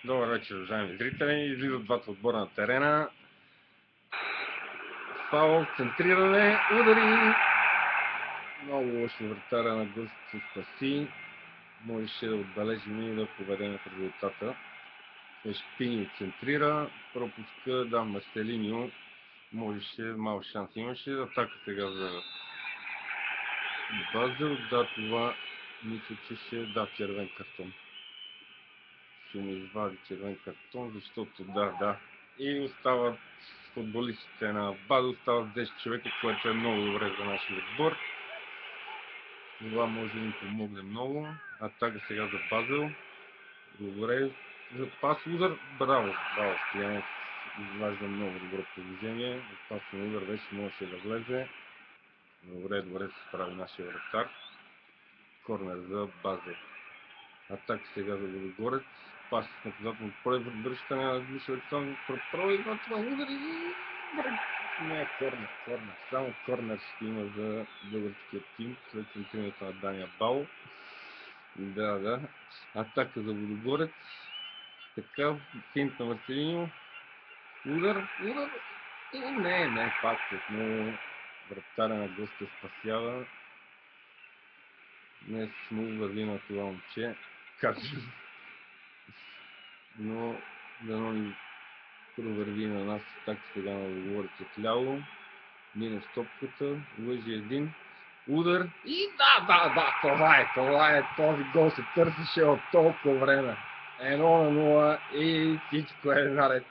Добър вечер, уважаеми зрители. Излизат двата отбора на терена. Фаул, центриране, удари. Много лошо вратаря на гостите спаси. Можеше да отбележим и да поведем в резултата. Ешпини центрира, пропуска, да, Марселиньо. Можеше, малък шанс имаше. Атака сега за Базел. Да, това мисля, че ще червен картон. Ще му извади червен картон, защото да. И остават футболистите на Базел, остават 10 човека, което е много добре за нашия отбор. Това може да ни помогне много. Атака сега за Базел. Добре, за пас удар. Браво, Стоянов изважда много добро положение. Пасен удар вече можеше да влезе. Добре се справи нашия вратар. Корнер за Базел. Атака сега за Лудогорец. Пас с наказателно поле, връщане на Мишо Александров. Проигра това удар и... Не е корнер. Само корнер ще има за българския тим след центрирането на Дания Бао. Да. Атака за Лудогорец. Така, финт на Марселиньо. Удар. И не, пак отново вратаря на госта спасява. Днес много върви на това момче. Но дано ни провърви на нас така сега на Лудогорец отляво. Мине в топката, лъжи един удар и да, това е, този гол се търсеше от толкова време. 1-0 и всичко е наред.